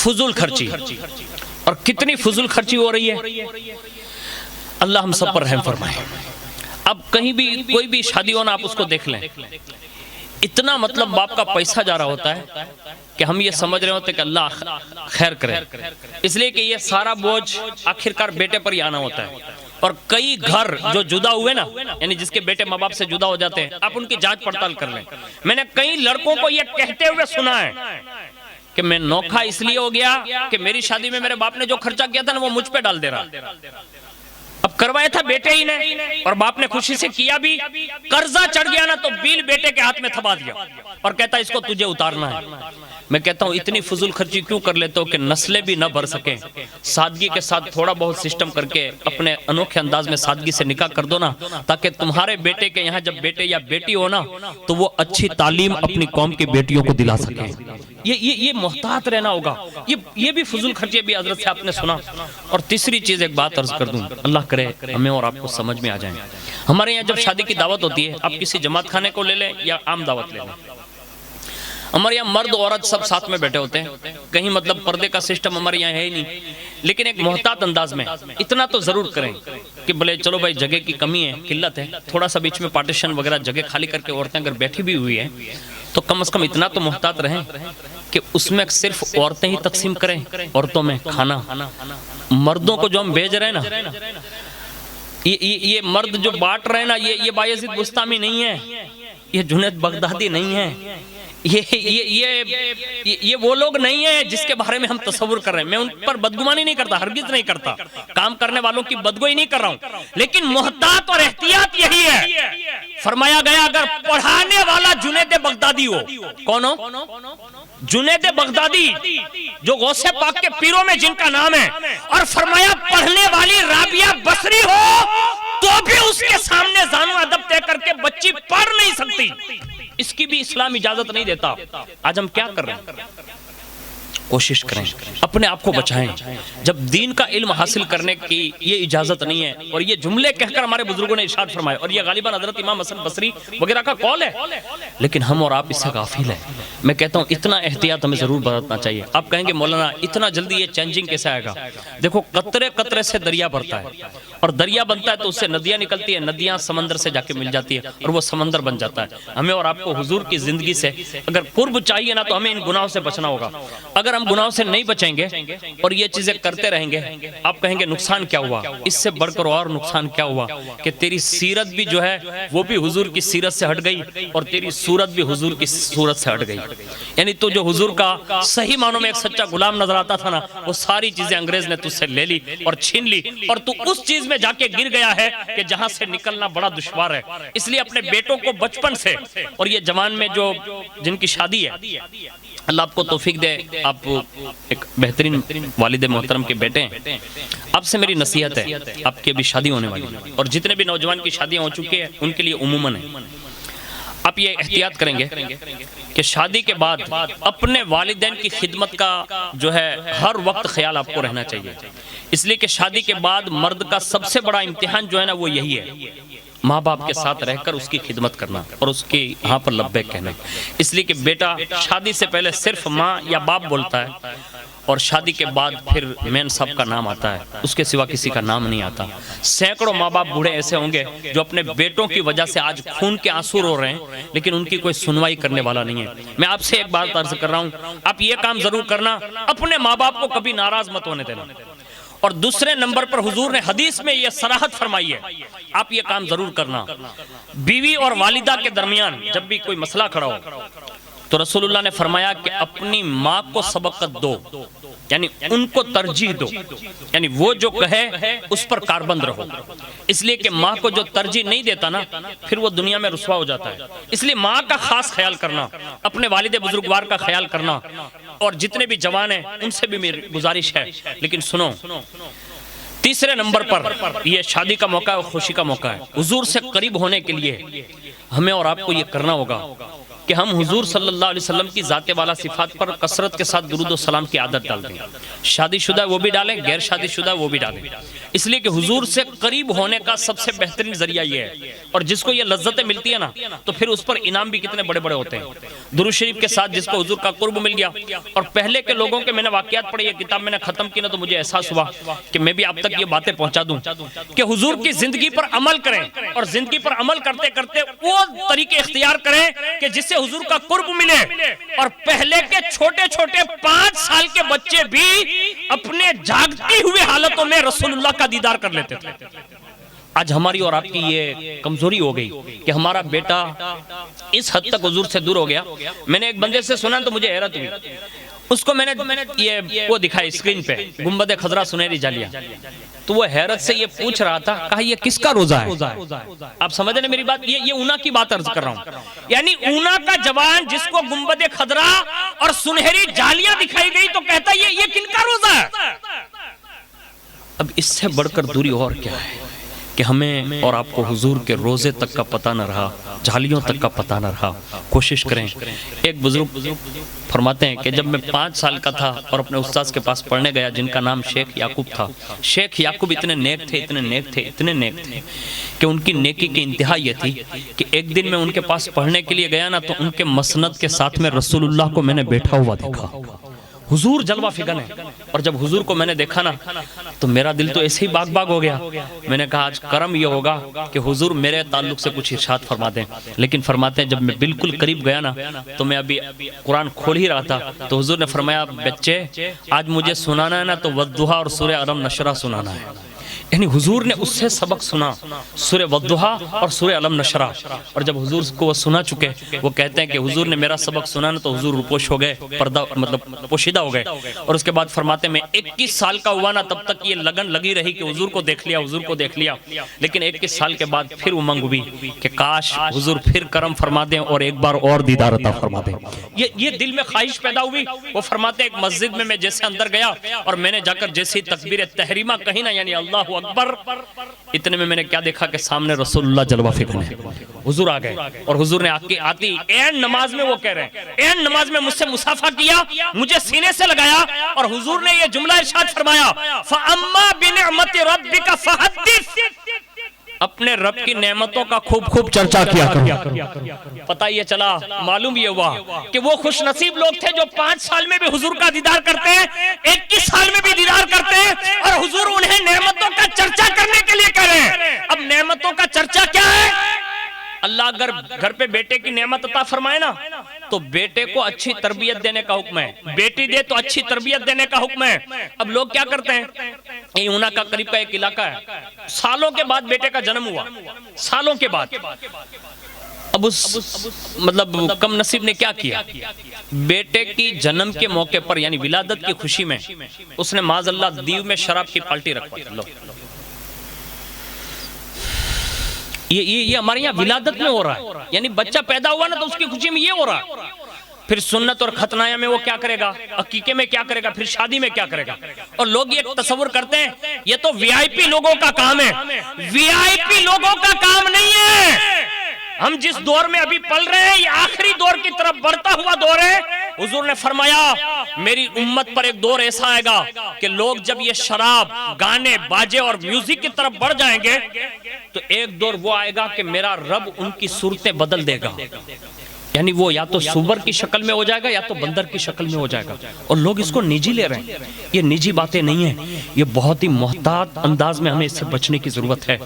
فضول خرچی، اور کتنی فضول خرچی ہو رہی ہے، اللہ ہم سب پر رحم فرمائے۔ اب کہیں بھی کوئی بھی شادی ہونا آپ اس کو دیکھ لیں، اتنا مطلب باپ کا پیسہ جا رہا ہوتا ہے کہ ہم یہ سمجھ رہے ہوتے کہ اللہ خیر کرے، اس لیے کہ یہ سارا بوجھ آخرکار بیٹے پر ہی آنا ہوتا ہے۔ اور کئی گھر جو جدا ہوئے نا، یعنی جس کے بیٹے ماں باپ سے جدا ہو جاتے ہیں، آپ ان کی جانچ پڑتال کر لیں۔ میں نے کئی لڑکوں کو یہ کہتے ہوئے سنا ہے کہ میں نوکھا اس لیے ہو گیا کہ میری شادی میں میرے باپ نے جو خرچہ کیا تھا نا وہ مجھ پہ ڈال دے رہا، اب کروایا تھا بیٹے ہی نے، اور باپ نے خوشی سے کیا بھی، قرضہ چڑھ گیا نا تو بیل بیٹے کے ہاتھ میں تھما دیا اور کہتا اس کو تجھے اتارنا ہے۔ میں کہتا ہوں اتنی فضول خرچی کیوں کر لیتے ہو کہ نسلیں بھی نہ بھر سکیں؟ سادگی کے ساتھ تھوڑا بہت سسٹم کر کے اپنے انوکھے انداز میں سادگی سے نکاح کر دو نا، تاکہ تمہارے بیٹے کے یہاں جب بیٹے یا بیٹی ہو نا تو وہ اچھی تعلیم اپنی قوم کی بیٹیوں کو دلا سکیں۔ یہ محتاط رہنا ہوگا، یہ بھی فضول خرچی بھی حضرت سے آپ نے سنا۔ اور تیسری چیز ایک بات عرض کر دوں، اللہ کرے ہمیں اور آپ کو سمجھ میں آ جائیں۔ ہمارے یہاں جب شادی کی دعوت ہوتی ہے، آپ کسی جماعت خانے کو لے لیں یا عام دعوت لے لیں، ہمارے یہاں مرد عورت سب ساتھ میں بیٹھے ہوتے ہیں، کہیں مطلب پردے کا سسٹم ہمارے یہاں ہے ہی نہیں، لیکن ایک محتاط انداز میں اتنا تو ضرور کریں کہ بھلے چلو بھائی جگہ کی کمی ہے، قلت ہے، تھوڑا سا بیچ میں پارٹیشن وغیرہ جگہ خالی کر کے عورتیں اگر بیٹھی بھی ہوئی ہیں تو کم از کم اتنا تو محتاط رہیں کہ اس میں صرف عورتیں ہی تقسیم کریں عورتوں میں کھانا۔ مردوں کو جو ہم بھیج رہے ہیں نا، یہ مرد جو بانٹ رہے ہیں نا، یہ بایزید بستامی نہیں ہے، یہ جنید بغدادی نہیں ہے، یہ وہ لوگ نہیں ہیں جس کے بارے میں ہم تصور کر رہے ہیں۔ میں ان پر بدگمانی نہیں کرتا، ہرگز نہیں کرتا، کام کرنے والوں کی بدگوئی نہیں کر رہا ہوں، لیکن محتاط اور احتیاط یہی ہے۔ فرمایا گیا اگر پڑھانے والا جنید بغدادی ہو، کون ہو؟ جنید بغدادی جو غوث پاک کے پیروں میں جن کا نام ہے، اور فرمایا پڑھنے والی رابعہ بصری ہو تو بھی اس کے سامنے زانو ادب طے کر کے بچی پڑھ نہیں سکتی، اس کی بھی اسلام اجازت نہیں دیتا۔ آج ہم کیا کر رہے ہیں؟ کوشش کریں اپنے آپ کو بچائیں۔ جب دین کا علم حاصل کرنے کی یہ اجازت نہیں ہے، اور یہ جملے کہہ کر ہمارے بزرگوں نے ارشاد فرمایا، اور یہ غالباً حضرت امام حسن بصری وغیرہ کا قول ہے، لیکن ہم اور آپ اس سے غافل ہیں۔ میں کہتا ہوں اتنا احتیاط ہمیں ضرور برتنا چاہیے۔ آپ کہیں گے مولانا اتنا جلدی یہ چینجنگ کیسے آئے گا؟ دیکھو قطرے قطرے سے دریا بڑھتا ہے، اور دریا بنتا ہے تو اس سے ندیاں نکلتی ہیں، ندیاں سمندر سے جا کے مل جاتی ہے اور وہ سمندر بن جاتا ہے۔ ہمیں اور آپ کو حضور کی زندگی سے اگر قرب چاہیے نا تو ہمیں ان گناہوں سے بچنا ہوگا۔ اگر ہم گناہوں سے نہیں بچیں گے اور یہ چیزیں کرتے رہیں گے، آپ کہیں گے نقصان کیا ہوا؟ اس سے بڑھ کر اور نقصان کیا ہوا کہ تیری سیرت بھی جو ہے وہ بھی حضور کی سیرت سے ہٹ گئی، اور تیری صورت بھی حضور کی صورت سے ہٹ گئی۔ یعنی تو جو حضور کا صحیح معنوں میں ایک سچا غلام نظر آتا تھا نا، وہ ساری چیزیں انگریز نے تجھ سے لے لی اور چھین لی، اور تو اس چیز میں جا کے گر گیا ہے کہ جہاں سے نکلنا بڑا دشوار ہے۔ اس لیے اپنے بیٹوں کو بچپن سے، اور یہ جوان میں جو جن کی شادی ہے، اللہ آپ کو توفیق دے، آپ ایک بہترین والد محترم کے بیٹے ہیں، آپ سے میری نصیحت ہے، آپ کی ابھی شادی ہونے والی ہے، اور جتنے بھی نوجوان کی شادیاں ہو چکی ہیں ان کے لیے عموماً ہے، آپ یہ احتیاط کریں گے کہ شادی کے بعد اپنے والدین کی خدمت کا جو ہے ہر وقت خیال آپ کو رہنا چاہیے، اس لیے کہ شادی کے بعد مرد کا سب سے بڑا امتحان جو ہے نا وہ یہی ہے، ماں باپ کے ساتھ رہ کر اس کی خدمت کرنا اور اس کی ہاں پر لبیک کہنا۔ اس لیے کہ بیٹا شادی سے پہلے صرف ماں یا باپ بولتا ہے، اور شادی کے بعد پھر مین صاحب کا نام آتا ہے، اس کے سوا کسی کا نام نہیں آتا۔ سینکڑوں ماں باپ بوڑھے ایسے ہوں گے جو اپنے بیٹوں کی وجہ سے آج خون کے آنسو رو رہے ہیں، لیکن ان کی کوئی سنوائی کرنے والا نہیں ہے۔ میں آپ سے ایک بات عرض کر رہا ہوں، آپ یہ کام ضرور کرنا، اپنے ماں باپ کو کبھی ناراض مت ہونے دینا۔ اور دوسرے نمبر پر حضور نے حدیث میں یہ صراحت فرمائی ہے، آپ یہ کام ضرور کرنا، بیوی اور والدہ کے درمیان جب بھی کوئی مسئلہ کھڑا ہو تو رسول اللہ نے فرمایا کہ اپنی ماں کو سبقت دو، یعنی ان کو ترجیح دو، یعنی وہ جو کہے اس پر کاربند رہو، اس لیے کہ ماں کو جو ترجیح نہیں دیتا نا پھر وہ دنیا میں رسوا ہو جاتا ہے۔ اس لیے ماں کا خاص خیال کرنا، اپنے والد بزرگوار کا خیال کرنا، اور جتنے بھی جوان ہیں ان سے بھی میری گزارش ہے۔ لیکن سنو، تیسرے نمبر پر یہ شادی کا موقع ہے، خوشی کا موقع ہے، حضور سے قریب ہونے کے لیے ہمیں اور آپ کو یہ کرنا ہوگا کہ ہم حضور صلی اللہ علیہ وسلم کی ذات والا صفات پر کثرت کے ساتھ درود و سلام کی عادت ڈال دیں. شادی شدہ وہ بھی ڈالیں, غیر شادی شدہ وہ بھی ڈالیں, اس لیے کہ حضور سے قریب ہونے کا سب سے بہترین ذریعہ یہ ہے. اور جس کو یہ لذتیں ملتی ہیں نا تو پھر اس پر انعام بھی کتنے بڑے بڑے ہوتے ہیں. درود شریف کے ساتھ جس کو حضور کا قرب مل گیا. اور پہلے کے لوگوں کے میں نے واقعات پڑھی, یہ کتاب میں نے ختم کی نا تو مجھے احساس ہوا کہ میں بھی اب تک یہ باتیں پہنچا دوں کہ حضور کی زندگی پر عمل کریں, اور زندگی پر عمل کرتے کرتے وہ طریقے اختیار کریں کہ جس سے حضور کا قرب ملے. اور پہلے کے چھوٹے چھوٹے 5 سال کے بچے بھی اپنے جاگتی ہوئے حالتوں میں رسول اللہ کا دیدار کر لیتے تھے. آج ہماری اور آپ کی یہ کمزوری ہو گئی کہ ہمارا بیٹا اس حد تک حضور سے دور ہو گیا. میں نے ایک بندے سے سنا تو مجھے حیرت ہوئی. اس کو میں نے یہ وہ دکھائی اسکرین پہ, گنبد خضرا سنہری جالیاں. تو وہ حیرت سے یہ پوچھ رہا تھا, کہا یہ کس کا روزہ ہے؟ آپ سمجھ رہے ہیں میری بات؟ یہ اونا کی بات عرض کر رہا ہوں. یعنی اونا کا جوان جس کو گنبد خضرا اور سنہری جالیاں دکھائی گئی تو کہتا یہ کن کا روزہ ہے؟ اب اس سے بڑھ کر دوری اور کیا ہے کہ ہمیں اور آپ کو حضور کے روزے تک کا پتہ نہ رہا, جھالیوں تک کا پتہ نہ رہا. کوشش کریں. ایک بزرگ فرماتے ہیں کہ جب میں 5 سال کا تھا اور اپنے استاذ کے پاس پڑھنے گیا جن کا نام شیخ یعقوب تھا. شیخ یعقوب اتنے نیک تھے, اتنے نیک تھے, اتنے نیک تھے کہ ان کی نیکی کی انتہا یہ تھی کہ ایک دن میں ان کے پاس پڑھنے کے لیے گیا نا تو ان کے مسند کے ساتھ میں رسول اللہ کو میں نے بیٹھا ہوا دیکھا. حضور جلوہ فکن ہے. اور جب حضور کو میں نے دیکھا نا تو میرا دل تو ایسے ہی باغ باغ ہو گیا. میں نے کہا آج کرم یہ ہوگا کہ حضور میرے تعلق سے کچھ ارشاد فرما دیں. لیکن فرماتے ہیں جب میں بالکل قریب گیا نا تو میں ابھی قرآن کھول ہی رہا تھا تو حضور نے فرمایا بچے آج مجھے سنانا ہے نا تو والضحیٰ اور سورہ علم نشرہ سنانا ہے. یعنی حضور نے اس سے سبق سنا, سورہ والضحیٰ اور سورہ علم نشرہ. اور جب حضور کو وہ سنا چکے, وہ کہتے ہیں کہ حضور نے میرا سبق سنا نا تو حضور روپوش ہو گئے, پردہ مطلب پوشیدہ ہو گئے. اور اس کے بعد فرماتے ہیں میں 21 سال کا ہوا نا تب تک یہ لگن لگی رہی کہ حضور کو دیکھ لیا, حضور کو دیکھ لیا. لیکن 21 سال کے بعد پھر امنگ ہوئی کہ کاش حضور پھر کرم فرما دیں اور ایک بار اور دیدار عطا فرما دیں. یہ دل میں خواہش پیدا ہوئی. وہ فرماتے ہیں ایک مسجد میں جیسے اندر گیا اور میں نے جا کر جیسی تکبیر تحریمہ کہی نا یعنی اللہ اکبر, اتنے میں نے کیا دیکھا کہ سامنے رسول اللہ جلوہ فکن ہے. حضور آ گئے اور حضور نے آتی این نماز میں وہ کہہ رہے ہیں, این نماز میں مجھ سے مصافحہ کیا, مجھے سینے سے لگایا اور حضور نے یہ جملہ ارشاد فرمایا فَأَمَّا بِنِعْمَةِ رَبِّكَ فَحَدِّثْ, اپنے رب کی نعمتوں کا خوب خوب چرچا کیا کرو. پتہ یہ چلا, معلوم یہ ہوا کہ وہ خوش نصیب لوگ تھے جو 5 سال میں بھی حضور کا دیدار کرتے ہیں, 21 سال میں بھی دیدار کرتے ہیں, اور حضور انہیں نعمتوں کا چرچا کرنے کے لیے کہہ رہے ہیں. اب نعمتوں کا چرچا کیا ہے؟ اللہ اگر گھر پہ بیٹے کی نعمت عطا فرمائے نا تو بیٹے کو اچھی تربیت دینے کا حکم ہے, بیٹی دے تو اچھی تربیت دینے کا حکم ہے. اب لوگ کیا کرتے ہیں, یہ اونا کا قریب کا ایک علاقہ ہے, سالوں کے بعد بیٹے کا جنم ہوا, سالوں کے بعد. اب اس مطلب کم نصیب نے کیا کیا, بیٹے کی جنم کے موقع پر یعنی ولادت کی خوشی میں اس نے معاذ اللہ دیو میں شراب کی پالٹی رکھوائی. یہ ہمارے یہاں ولادت میں ہو رہا ہے, یعنی بچہ پیدا ہوا نا تو اس کی خوشی میں یہ ہو رہا ہے. پھر سنت اور ختنایا میں وہ کیا کرے گا, عقیقے میں کیا کرے گا, پھر شادی میں کیا کرے گا. اور لوگ یہ تصور کرتے ہیں یہ تو وی آئی پی لوگوں کا کام ہے. وی آئی پی لوگوں کا کام نہیں ہے. ہم جس دور میں ابھی پل رہے ہیں یہ آخری دور کی طرف بڑھتا ہوا دور ہے. حضور نے فرمایا میری امت پر ایک دور ایسا آئے گا کہ لوگ جب یہ شراب, گانے, باجے اور میوزک کی طرف بڑھ جائیں گے تو ایک دور وہ آئے گا کہ میرا رب ان کی صورتیں بدل دے گا. یعنی وہ یا تو سور کی شکل میں ہو جائے گا یا تو بندر کی شکل میں ہو جائے گا. اور لوگ اس کو نجی لے رہے ہیں. یہ نجی باتیں نہیں ہیں, یہ بہت ہی محتاط انداز میں ہمیں اس سے بچنے کی ضرورت ہے.